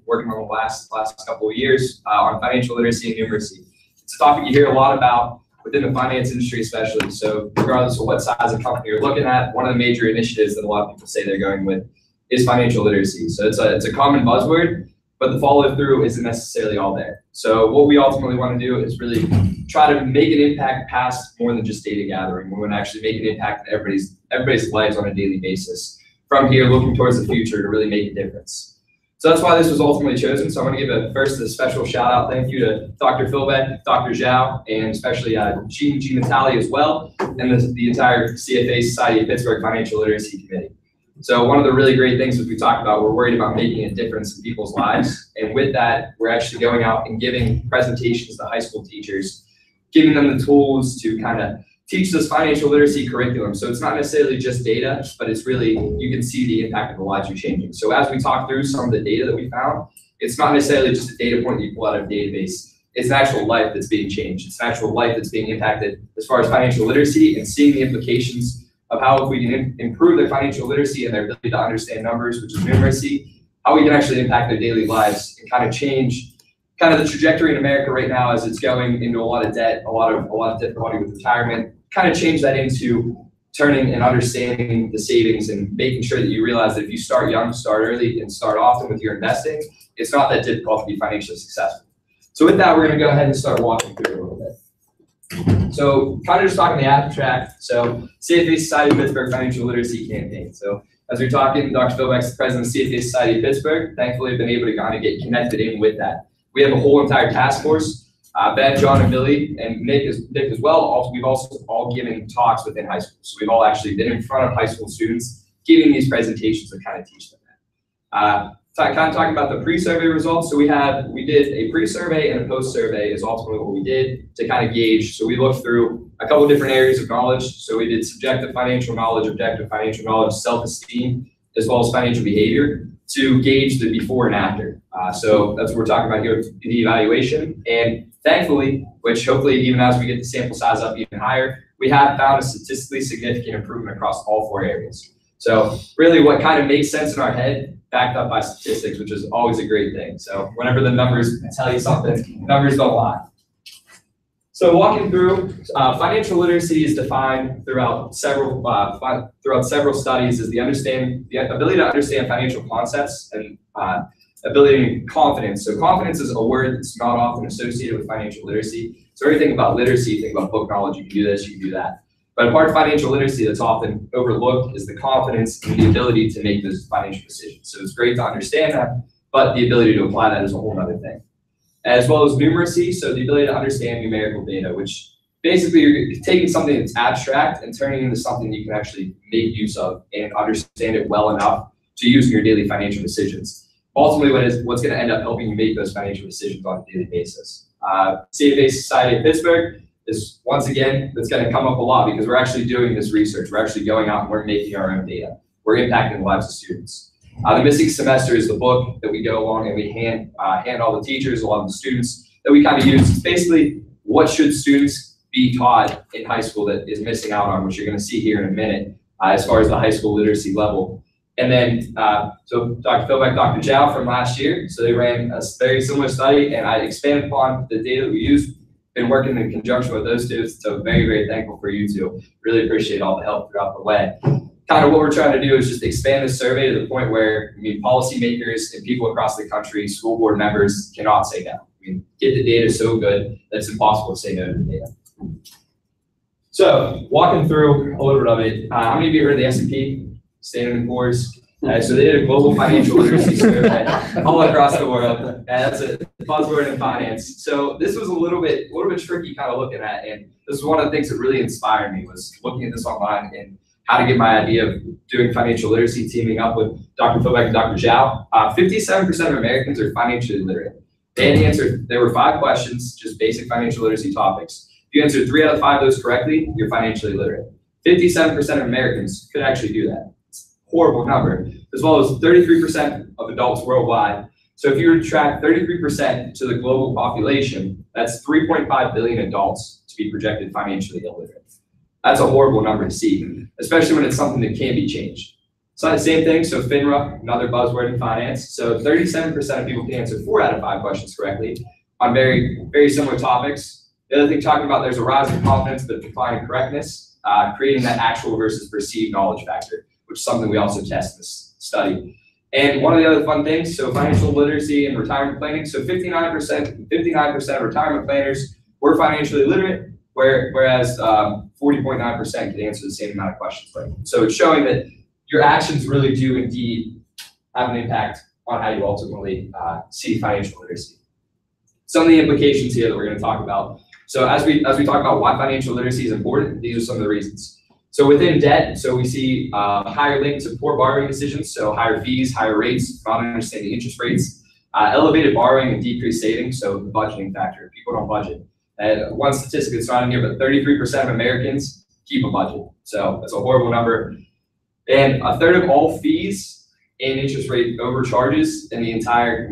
working on the last couple of years on financial literacy and numeracy. It's a topic you hear a lot about within the finance industry especially. So regardless of what size of company you're looking at, one of the major initiatives that a lot of people say they're going with is financial literacy. So it's a common buzzword, but the follow through isn't necessarily all there. So what we ultimately want to do is really try to make an impact past more than just data gathering. We want to actually make an impact in everybody's lives on a daily basis. From here, looking towards the future to really make a difference. So that's why this was ultimately chosen. So I want to give first a special shout out, thank you to Dr. Philbeck, Dr. Zhao, and especially G. Natali as well, and the entire CFA Society of Pittsburgh Financial Literacy Committee. So one of the really great things that we talked about, we're worried about making a difference in people's lives. And with that, we're actually going out and giving presentations to high school teachers, giving them the tools to kind of teach this financial literacy curriculum. So it's not necessarily just data, but it's really, you can see the impact of the lives you're changing. So as we talk through some of the data that we found, it's not necessarily just a data point that you pull out of a database. It's an actual life that's being changed. It's an actual life that's being impacted as far as financial literacy, and seeing the implications of how, if we can improve their financial literacy and their ability to understand numbers, which is numeracy, how we can actually impact their daily lives and kind of change kind of the trajectory in America right now as it's going into a lot of debt, a lot of difficulty with retirement, kind of change that into turning and understanding the savings and making sure that you realize that if you start young, start early, and start often with your investing, it's not that difficult to be financially successful. So with that, we're going to go ahead and start walking through it a little bit. So kind of just talking the abstract. So CFA Society of Pittsburgh Financial Literacy Campaign. So as we're talking, Dr. Philbeck's the president of CFA Society of Pittsburgh. Thankfully, I've been able to kind of get connected in with that. We have a whole entire task force. Ben, John, and Billy, and Nick as well. We've also all given talks within high school. So we've all actually been in front of high school students giving these presentations to kind of teach them that. Kind of talking about the pre-survey results. So we did a pre-survey and a post-survey is ultimately what we did to kind of gauge. So we looked through a couple of different areas of knowledge. So we did subjective financial knowledge, objective financial knowledge, self-esteem, as well as financial behavior to gauge the before and after. So that's what we're talking about here with the evaluation. And thankfully, which hopefully even as we get the sample size up even higher, we have found a statistically significant improvement across all 4 areas. So really what kind of makes sense in our head, backed up by statistics, which is always a great thing. So whenever the numbers tell you something, numbers don't lie. So walking through, financial literacy is defined throughout several studies as the ability to understand financial concepts and ability and confidence. So confidence is a word that's not often associated with financial literacy. So everything about literacy, think about book knowledge, you can do this, you can do that. But a part of financial literacy that's often overlooked is the confidence and the ability to make those financial decisions. So it's great to understand that, but the ability to apply that is a whole other thing. As well as numeracy, so the ability to understand numerical data, which basically you're taking something that's abstract and turning it into something you can actually make use of and understand it well enough to use in your daily financial decisions. Ultimately, what's going to end up helping you make those financial decisions on a daily basis. CFA Society of Pittsburgh is, once again, that's going to come up a lot because we're actually doing this research. We're actually going out and we're making our own data. We're impacting the lives of students. The Missing Semester is the book that we go along and we hand all the teachers, a lot of the students that we kind of use. It's basically what should students be taught in high school that is missing out on, which you're going to see here in a minute, as far as the high school literacy level. And then, so Dr. Philbeck, Dr. Zhao from last year, so they ran a very similar study, and I expanded upon the data that we used. Been working in conjunction with those students, so very, very thankful for you two. Really appreciate all the help throughout the way. Kind of what we're trying to do is just expand the survey to the point where policymakers and people across the country, school board members cannot say no. We get the data so good that it's impossible to say no to the data. So walking through a little bit of it, how many of you heard of the S&P, Standard & Poor's? So they did a global financial literacy survey all across the world. That's a buzzword in finance. So this was a little bit tricky kind of looking at, and this is one of the things that really inspired me was looking at this online and how to get my idea of doing financial literacy, teaming up with Dr. Philbeck and Dr. Zhao. 57% of Americans are financially literate. They had answered, there were 5 questions, just basic financial literacy topics. If you answered 3 out of 5 of those correctly, you're financially literate. 57% of Americans could actually do that. It's a horrible number, as well as 33% of adults worldwide. So if you were to track 33% to the global population, that's 3.5 billion adults to be projected financially illiterate. That's a horrible number to see, especially when it's something that can be changed. So the same thing, so FINRA, another buzzword in finance. So 37% of people can answer 4 out of 5 questions correctly on very, very similar topics. The other thing talking about, there's a rise in confidence but decline in correctness, creating that actual versus perceived knowledge factor, which is something we also test in this study. And one of the other fun things, so financial literacy and retirement planning. So 59% of retirement planners were financially literate, whereas 40.9% could answer the same amount of questions. So it's showing that your actions really do indeed have an impact on how you ultimately see financial literacy. Some of the implications here that we're going to talk about. So as we talk about why financial literacy is important, these are some of the reasons. So within debt, so we see higher link to poor borrowing decisions, so higher fees, higher rates, not understanding interest rates, elevated borrowing and decreased savings, so the budgeting factor, people don't budget. And one statistic that's not in here, but 33% of Americans keep a budget. So that's a horrible number. And a third of all fees and interest rate overcharges in the entire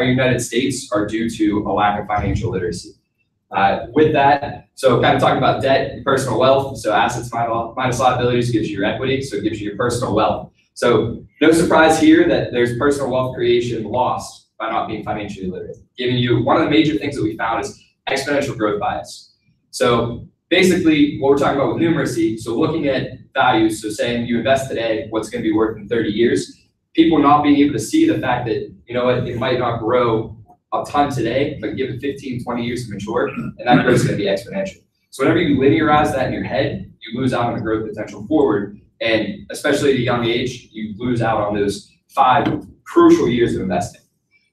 United States are due to a lack of financial literacy. With that, so kind of talking about debt and personal wealth, so assets minus liabilities gives you your equity, so it gives you your personal wealth. So no surprise here that there's personal wealth creation lost by not being financially literate. Giving you, one of the major things that we found is exponential growth bias. So basically what we're talking about with numeracy, so looking at values, so saying you invest today, what's going to be worth in 30 years, people not being able to see the fact that, you know what, it might not grow a ton today, but give it 15, 20 years to mature, and that growth is going to be exponential. So whenever you linearize that in your head, you lose out on the growth potential forward, and especially at a young age, you lose out on those 5 crucial years of investing.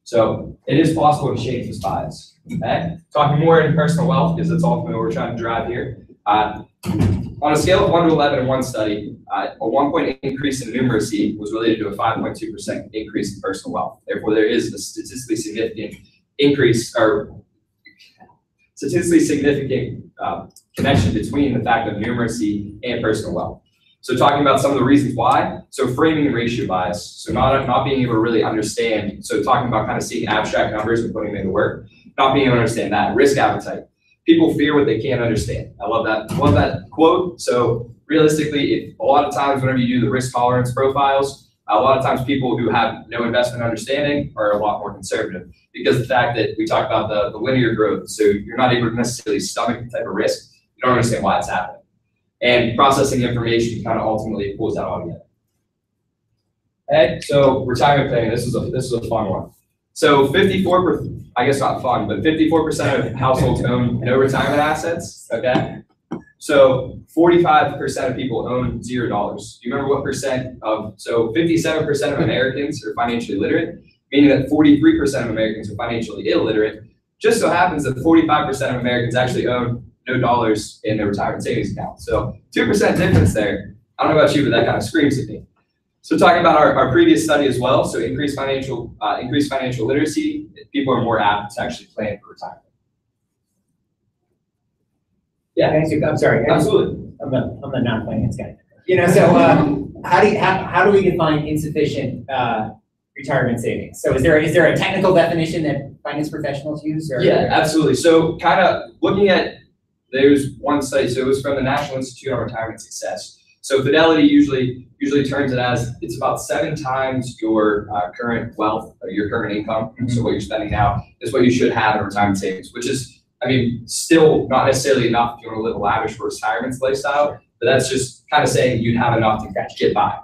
So it is possible to change this bias. Okay? Talking more in personal wealth, because that's ultimately what we're trying to drive here. On a scale of 1 to 11 in one study, a 1-point increase in numeracy was related to a 5.2% increase in personal wealth. Therefore, there is a statistically significant increase or statistically significant connection between the fact of numeracy and personal wealth. So talking about some of the reasons why, so framing and ratio bias, so not being able to really understand, so talking about kind of seeing abstract numbers and putting them into work, not being able to understand that, risk appetite. People fear what they can't understand. I love that quote. So realistically, a lot of times whenever you do the risk tolerance profiles, a lot of times people who have no investment understanding are a lot more conservative because the fact that we talk about the linear growth, so you're not able to necessarily stomach the type of risk, you don't understand why it's happening. And processing information kind of ultimately pulls that all together. Okay, so retirement planning, this is a fun one. So 54%, I guess not fun, but 54% of households own no retirement assets, okay? So 45% of people own $0. Do you remember what percent of, so 57% of Americans are financially literate, meaning that 43% of Americans are financially illiterate. Just so happens that 45% of Americans actually own no dollars in their retirement savings account. So 2% difference there. I don't know about you, but that kind of screams at me. So talking about our previous study as well, so increased financial literacy, people are more apt to actually plan for retirement. Yeah, I'm sorry. Absolutely. I'm the non-finance guy. You know, so how do we define insufficient retirement savings? So is there a technical definition that finance professionals use? Or, yeah, absolutely. So kind of looking at, there's one study, so it was from the National Institute on Retirement Success. So Fidelity usually terms it as it's about 7 times your current wealth or your current income. Mm-hmm. So what you're spending now is what you should have in retirement savings, which is, I mean, still not necessarily enough if you want to live a lavish retirement lifestyle, but that's just kind of saying you'd have enough to get by.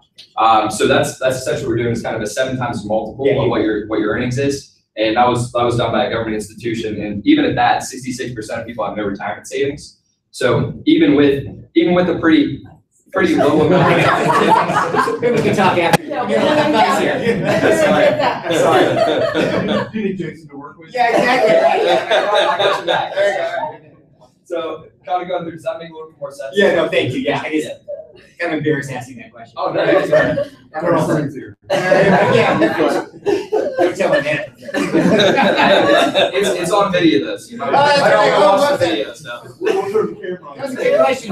So that's essentially what we're doing is kind of a 7 times multiple of what your earnings is. And that was done by a government institution. And even at that, 66% of people have no retirement savings. So even with a pretty low amount. Maybe we can talk after. Sorry. You need Jason to work with. Yeah, exactly. There you go. So kind of going through, does that make a little bit more sense? Yeah, no, thank you. Yeah, I guess kind of embarrassed asking that question. Oh, no, sorry. We're all friends here. Yeah, don't tell my dad. It's on video, though. So you might I don't watch the video. So. We'll turn the camera on. That was a good question,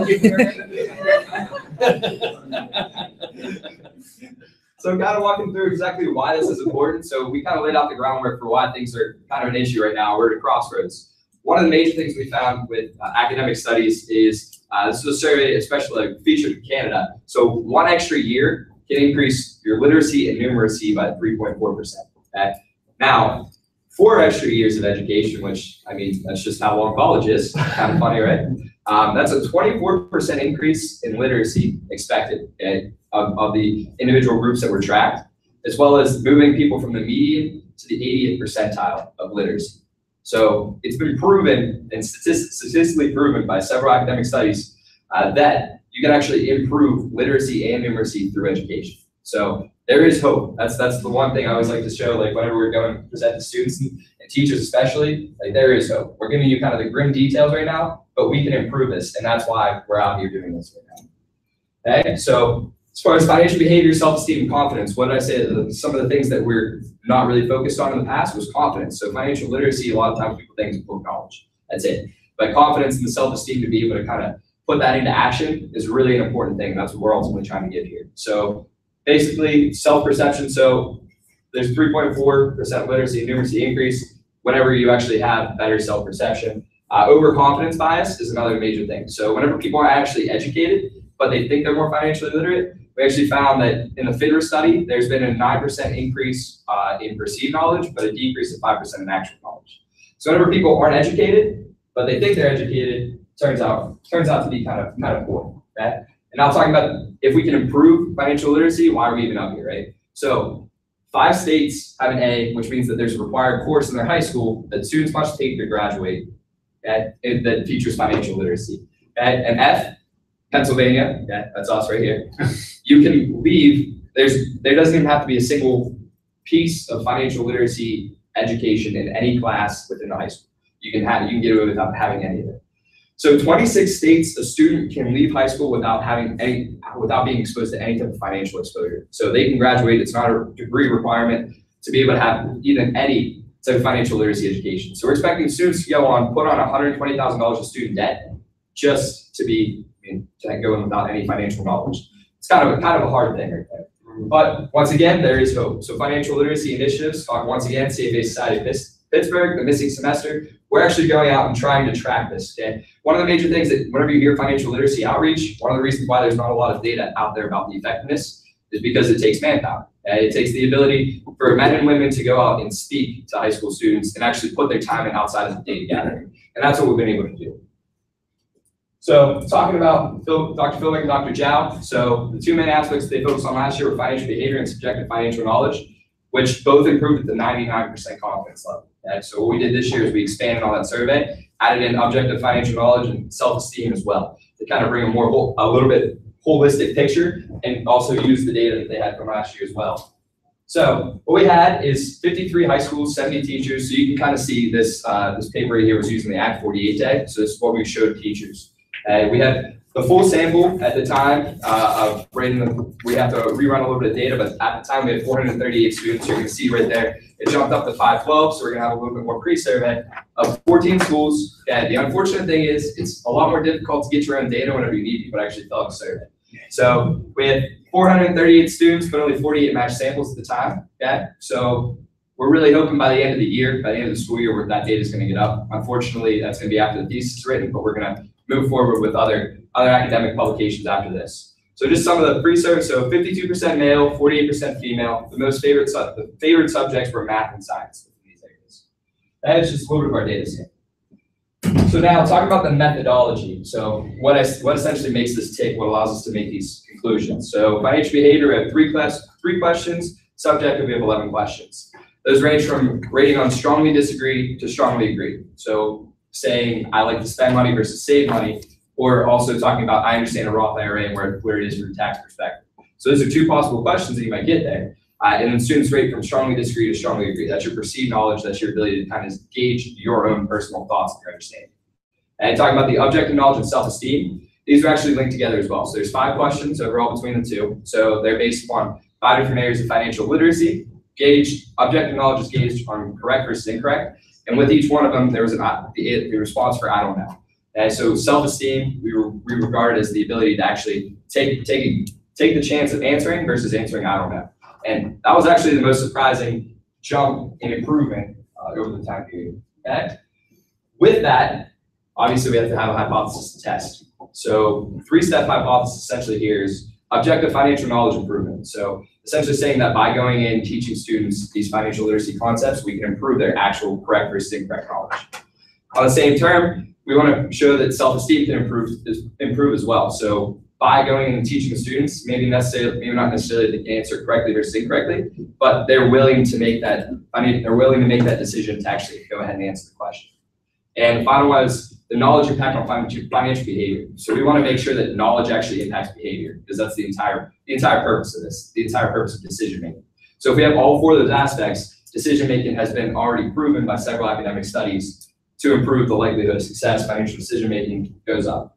So I'm kind of walking through exactly why this is important. So we kind of laid out the groundwork for why things are kind of an issue right now. We're at a crossroads. One of the major things we found with academic studies is this was a survey, especially like featured in Canada. So 1 extra year can increase your literacy and numeracy by 3.4%. Okay? Now, 4 extra years of education, which, I mean, that's just how long college is. Kind of funny, right? That's a 24% increase in literacy expected, okay, of the individual groups that were tracked, as well as moving people from the median to the 80th percentile of literacy. So it's been proven and statistically proven by several academic studies that you can actually improve literacy and numeracy through education. So there is hope. That's the one thing I always like to show, like whenever we're going to present to students and teachers especially, like there is hope. We're giving you kind of the grim details right now, but we can improve this, and that's why we're out here doing this right now. Okay, so as far as financial behavior, self-esteem, and confidence, what did I say? Some of the things that we're not really focused on in the past was confidence. So financial literacy, a lot of times people think is book knowledge. That's it. But confidence and the self-esteem to be able to kind of put that into action is really an important thing. That's what we're ultimately trying to get here. So basically, self-perception. So there's 3.4% literacy and numeracy increase whenever you actually have better self-perception. Overconfidence bias is another major thing. So whenever people are actually educated, but they think they're more financially literate, we actually found that in the FIDRA study, there's been a 9% increase in perceived knowledge, but a decrease of 5% in actual knowledge. So whenever people aren't educated, but they think they're educated, turns out to be kind of poor. Okay? And now talking about if we can improve financial literacy, why are we even up here, right? So 5 states have an A, which means that there's a required course in their high school that students must take to graduate, okay, that features financial literacy. Okay? And F, Pennsylvania, yeah, that's us right here. You can leave, there doesn't even have to be a single piece of financial literacy education in any class within the high school. You can get away without having any of it. So 26 states, a student can leave high school without being exposed to any type of financial exposure. So they can graduate, it's not a degree requirement to be able to have even any type of financial literacy education. So we're expecting students to put on $120,000 of student debt just to go in without any financial knowledge. It's kind of a hard thing right there. But once again, there is hope. So financial literacy initiatives, once again, CFA Society of Pittsburgh, the missing semester, we're actually going out and trying to track this. Okay? One of the major things that whenever you hear financial literacy outreach, one of the reasons why there's not a lot of data out there about the effectiveness is because it takes manpower. Okay? It takes the ability for men and women to go out and speak to high school students and actually put their time in outside of the data gathering. And that's what we've been able to do. So talking about Dr. Philbick and Dr. Zhao, so the 2 main aspects they focused on last year were financial behavior and subjective financial knowledge, which both improved at the 99% confidence level. Okay? So what we did this year is we expanded on that survey, added in objective financial knowledge and self-esteem as well, to kind of bring a little bit holistic picture and also use the data that they had from last year as well. So what we had is 53 high schools, 70 teachers. So you can kind of see this paper right here was using the Act 48 tag. So this is what we showed teachers. We had the full sample at the time of rating them. We have to rerun a little bit of data, but at the time we had 438 students. You're going to see right there, it jumped up to 512. So we're going to have a little bit more pre-survey of 14 schools. And the unfortunate thing is it's a lot more difficult to get your own data whenever you need people to actually fill out a survey. So we had 438 students, but only 48 matched samples at the time. Okay, so we're really hoping by the end of the year, by the end of the school year, where that data is going to get up. Unfortunately, that's going to be after the thesis is written, but we're going to move forward with other academic publications after this. So just some of the pre-survey, so 52% male, 48% female. The favorite subjects were math and science in these areas. That is just a little bit of our data set. So now talking about the methodology. So what essentially makes this tick, what allows us to make these conclusions. So financial behavior, we have three questions. Subjective, we have 11 questions. Those range from rating on strongly disagree to strongly agree. So saying I like to spend money versus save money, or also talking about I understand a Roth IRA and where it is from a tax perspective. So those are 2 possible questions that you might get there. And then students rate from strongly disagree to strongly agree. That's your perceived knowledge. That's your ability to kind of gauge your own personal thoughts and your understanding. And talking about the objective knowledge and self-esteem, these are actually linked together as well. So there's 5 questions overall between the 2. So they're based upon 5 different areas of financial literacy. Objective knowledge is gauged on correct versus incorrect. And with each one of them, there was the response for I don't know. And so self-esteem, we regard as the ability to actually take the chance of answering versus answering I don't know. And that was actually the most surprising jump in improvement over the time period. Okay? With that, obviously we have to have a hypothesis to test. So 3-step hypothesis essentially here is objective financial knowledge improvement. So essentially saying that by going in teaching students these financial literacy concepts, we can improve their actual correct versus incorrect knowledge. On the same term, we want to show that self-esteem can improve as well. So by going and teaching the students, maybe not necessarily the answer correctly versus incorrectly, but they're willing to make that decision to actually go ahead and answer the question. And the final one is the knowledge impact on financial behavior. So we want to make sure that knowledge actually impacts behavior, because that's the entire purpose of this, the entire purpose of decision making. So if we have all four of those aspects, decision making has been already proven by several academic studies to improve the likelihood of success. Financial decision making goes up.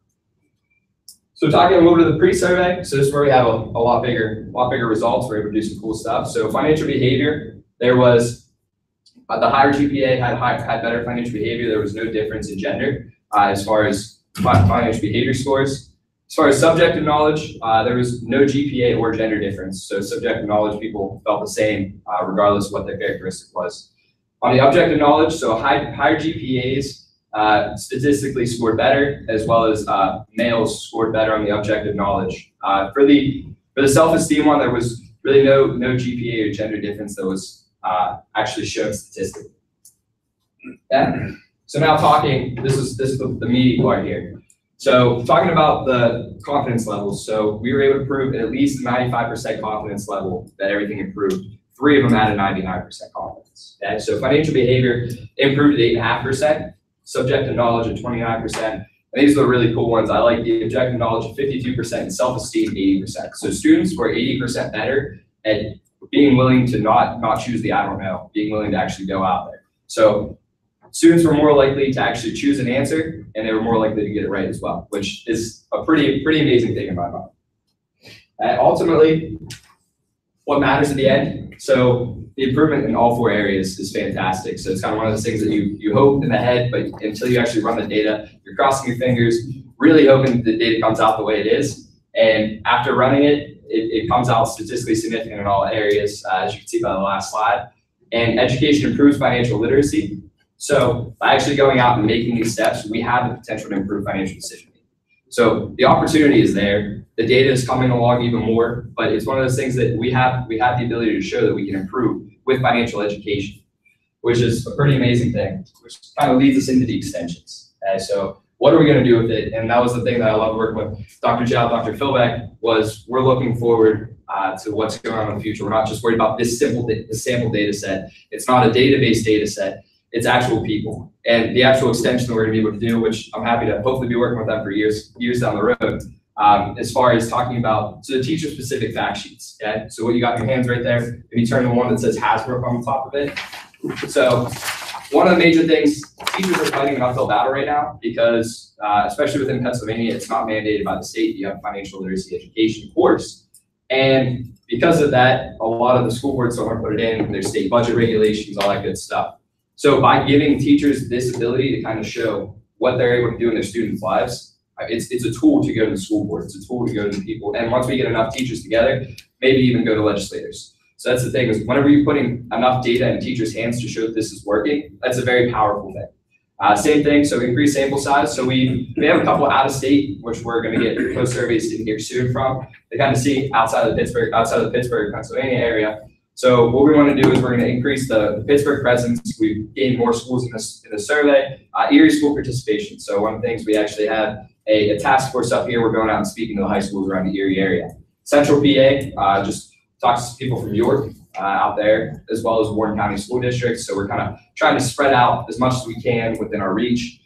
So talking a little bit of the pre-survey, so this is where we have a lot bigger results. We're able to do some cool stuff. So financial behavior, there was the higher GPA had better financial behavior. There was no difference in gender as far as financial behavior scores. As far as subjective knowledge, there was no GPA or gender difference. So subjective knowledge, people felt the same regardless of what their characteristic was. On the objective knowledge, so higher GPAs statistically scored better, as well as males scored better on the objective knowledge. For the self-esteem one, there was really no GPA or gender difference that was actually shown statistically. Yeah. So now this is the meaty part here. So talking about the confidence levels, so we were able to prove at least 95% confidence level that everything improved. 3 of them had a 99% confidence. Okay? So financial behavior improved at 8.5%. Subjective knowledge at 29%. And these are the really cool ones. I like the objective knowledge of 52% and self-esteem 80%. So students were 80% better at being willing to not choose the I don't know, being willing to actually go out there. So students were more likely to actually choose an answer, and they were more likely to get it right as well, which is a pretty amazing thing in my mind. Ultimately, what matters at the end? So the improvement in all 4 areas is fantastic. So it's kind of one of those things that you hope in the head, but until you actually run the data, you're crossing your fingers, really hoping the data comes out the way it is. And after running it, it comes out statistically significant in all areas, as you can see by the last slide. And education improves financial literacy. So by actually going out and making these steps, we have the potential to improve financial decision making. So the opportunity is there. The data is coming along even more, but it's one of those things that we have the ability to show that we can improve with financial education, which is a pretty amazing thing, which kind of leads us into the extensions. So what are we going to do with it? And that was the thing that I love working with Dr. Zhao, Dr. Philbeck, was we're looking forward to what's going on in the future. We're not just worried about this sample data set. It's not a database data set. It's actual people. And the actual extension that we're going to be able to do, which I'm happy to hopefully be working with them for years down the road, as far as talking about, so the teacher-specific fact sheets, okay? So what you got in your hands right there, if you turn to one that says Hasbro on the top of it. So one of the major things, teachers are fighting an uphill battle right now because, especially within Pennsylvania, it's not mandated by the state. You have a financial literacy education course. And because of that, a lot of the school boards don't want to put it in, there's state budget regulations, all that good stuff. So by giving teachers this ability to kind of show what they're able to do in their students' lives, it's a tool to go to the school board. It's a tool to go to the people. And once we get enough teachers together, maybe even go to legislators. So that's the thing, is whenever you're putting enough data in teachers' hands to show that this is working, that's a very powerful thing. Same thing, so increase sample size. So we have a couple out of state, which we're going to get post surveys in here soon from. They kind of see outside of the Pittsburgh, Pennsylvania area. So what we want to do is we're going to increase the Pittsburgh presence. We've gained more schools in the survey. Erie school participation. So one of the things, we actually have a task force up here. We're going out and speaking to the high schools around the Erie area. Central PA, just talk to people from York out there, as well as Warren County School District. So we're kind of trying to spread out as much as we can within our reach.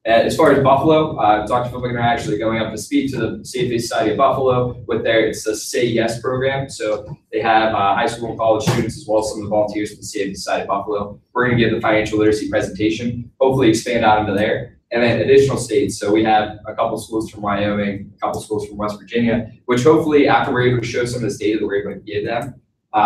As far as Buffalo, Dr. Philbeck and I are actually going up to speak to the CFA Society of Buffalo with it's a Say Yes program. So they have high school and college students, as well as some of the volunteers from the CFA Society of Buffalo. We're going to give the financial literacy presentation, hopefully expand out into there. And then additional states. So we have a couple schools from Wyoming, a couple schools from West Virginia, which hopefully after we're able to show some of this data that we're able to give them,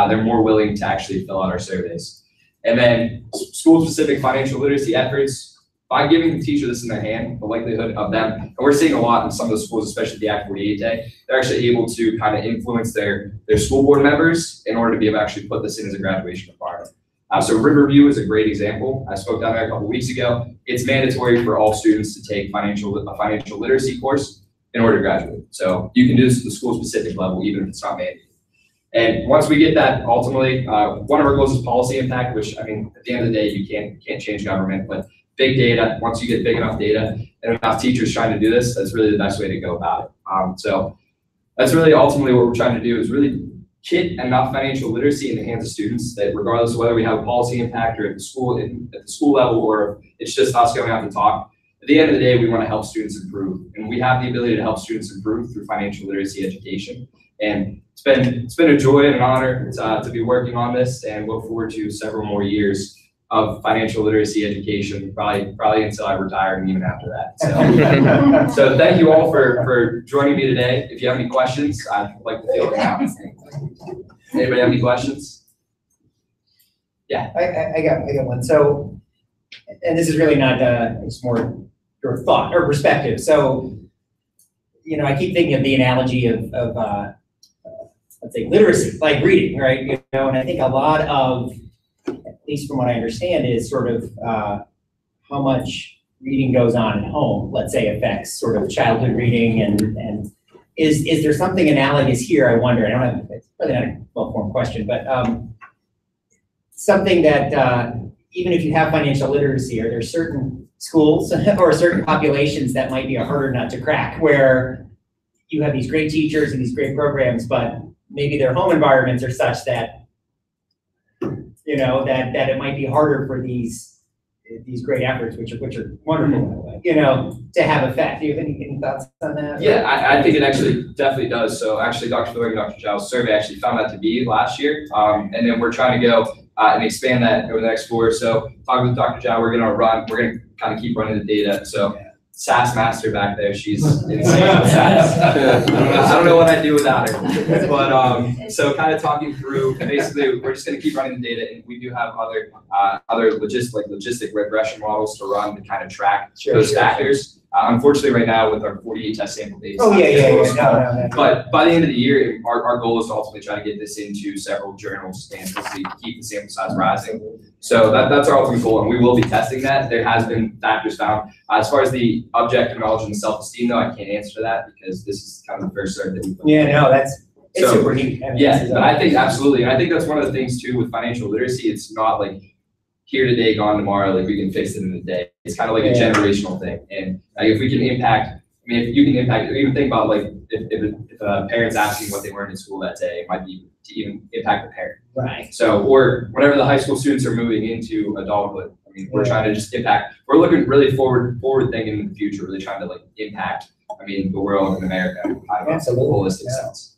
they're more willing to actually fill out our surveys. And then school-specific financial literacy efforts, by giving the teacher this in their hand, the likelihood of them, and we're seeing a lot in some of the schools, especially the Act 48 day, they're actually able to kind of influence their school board members in order to be able to actually put this in as a graduation requirement. So Riverview is a great example. I spoke down there a couple weeks ago. It's mandatory for all students to take a financial literacy course in order to graduate. So you can do this at the school-specific level, even if it's not mandated. And once we get that, ultimately, one of our goals is policy impact, which, I mean, at the end of the day, you can't change government, but big data, once you get big enough data and enough teachers trying to do this, that's really the best way to go about it. So that's really ultimately what we're trying to do, is really get enough financial literacy in the hands of students that regardless of whether we have a policy impact or at the school level, or it's just us going out to talk, at the end of the day, we want to help students improve. And we have the ability to help students improve through financial literacy education. And it's been a joy and an honor to be working on this, and look forward to several more years of financial literacy education, probably until I retire and even after that. So thank you all for joining me today. If you have any questions, I'd like to field them out. Anybody have any questions? Yeah. I got one. So, and this is really not, it's more your thought or perspective. So, you know, I keep thinking of the analogy of let's say literacy, like reading, right? You know, and I think a lot of, at least from what I understand, is sort of how much reading goes on at home, let's say, affects sort of childhood reading, and is there something analogous here? I wonder. I don't have, it's probably not a well-formed question, but something that even if you have financial literacy, are there certain schools or certain populations that might be a harder nut to crack, where you have these great teachers and these great programs, but maybe their home environments are such that, you know, that it might be harder for these great efforts, which are wonderful, you know, to have effect. Do you have any thoughts on that? Yeah, I think it actually definitely does. So actually, Dr. Thorpe and Dr. Giles' survey actually found that to be last year. And then we're trying to go and expand that over the next 4. So talking with Dr. Giles, we're going to kind of keep running the data. So SAS master back there, she's insane with SAS. I don't know what I'd do without her. But so kind of talking through, basically, we're just going to keep running the data, and we do have other logistic regression models to run to kind of track those factors. Unfortunately, right now with our 48 test sample data. Oh yeah. But by the end of the year, our goal is to ultimately try to get this into several journals and hopefully keep the sample size rising. So that's our ultimate goal, and we will be testing that. There has been factors found. As far as the objective knowledge and self-esteem, though, I can't answer that because this is kind of the first survey that we put. Yeah, no, it's super neat. Yeah, but I think absolutely, and I think that's one of the things too with financial literacy. It's not like here today, gone tomorrow, like we can fix it in a day. It's kind of like a generational thing. And if we can impact, I mean, if you can impact, even think about like if a parent's asking what they learned in school that day, it might be to even impact the parent. Right. So, or whenever the high school students are moving into adulthood, I mean, we're trying to just impact, we're looking really forward thinking in the future, really trying to like impact, I mean, the world in America, kind of a holistic sense.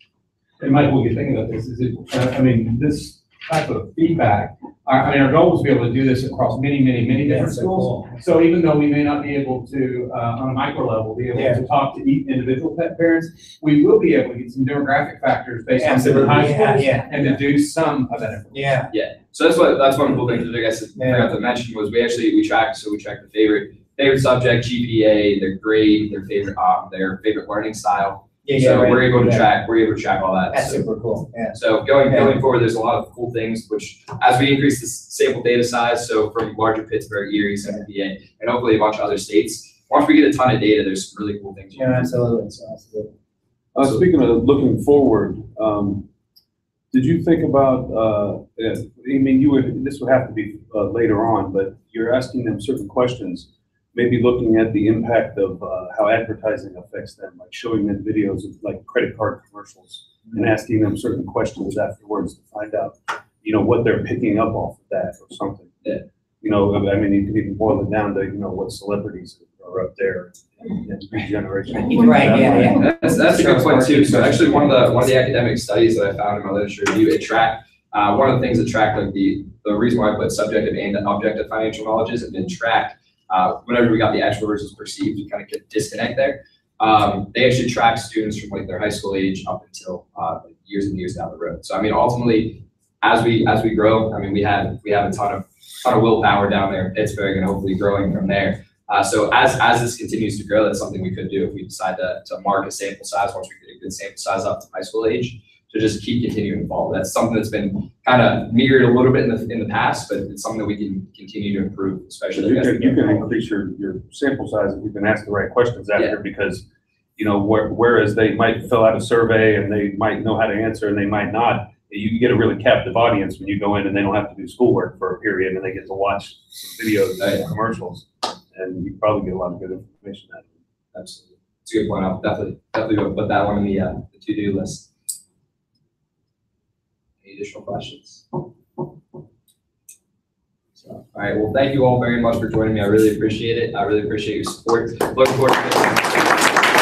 And Michael, what you're thinking about this, is it, I mean, this type of feedback, our goal is to be able to do this across many different schools. Cool. So even though we may not be able to, on a micro level, be able to talk to each individual pet parents, we will be able to get some demographic factors based on different high schools and to do some of that information. Yeah. So that's one cool thing that I guess I forgot to mention was we track the favorite subject, GPA, their grade, their favorite learning style. So we're able to track all that. That's super cool. Yeah. So going forward, there's a lot of cool things, which as we increase the sample data size, so from larger Pittsburgh, Erie, Central PA, and hopefully a bunch of other states, once we get a ton of data, there's some really cool things. Yeah, absolutely. Speaking of looking forward, did you think about, I mean, this would have to be later on, but you're asking them certain questions, maybe looking at the impact of how advertising affects them, like showing them videos of like credit card commercials and asking them certain questions afterwards to find out, you know, what they're picking up off of that or something. Yeah. You know, I mean, you could even boil it down to, you know, what celebrities are up there in regeneration. Right, yeah. That's a good point too. So actually one of the academic studies that I found in my literature review, it tracked, one of the things that tracked like the reason why I put subjective and objective financial knowledge is it been tracked. Whenever we got the actual versus perceived, you kind of get disconnect there. They actually track students from like their high school age up until years and years down the road. So I mean, ultimately, as we grow, I mean, we have a ton of willpower down there in Pittsburgh, and hopefully growing from there. So as this continues to grow, that's something we could do if we decide to mark a sample size once we get a good sample size up to high school age. To just keep continuing to evolve. That's something that's been kind of mirrored a little bit in the past, but it's something that we can continue to improve, especially. You can increase your sample size if you can ask the right questions after, because whereas they might fill out a survey and they might know how to answer and they might not. You can get a really captive audience when you go in and they don't have to do schoolwork for a period and they get to watch some videos and commercials, and you probably get a lot of good information out of it. Absolutely. It's a good point. I'll definitely gonna put that one in the to-do list. Any additional questions? So, all right. Well, thank you all very much for joining me. I really appreciate it. I really appreciate your support. Looking forward to this.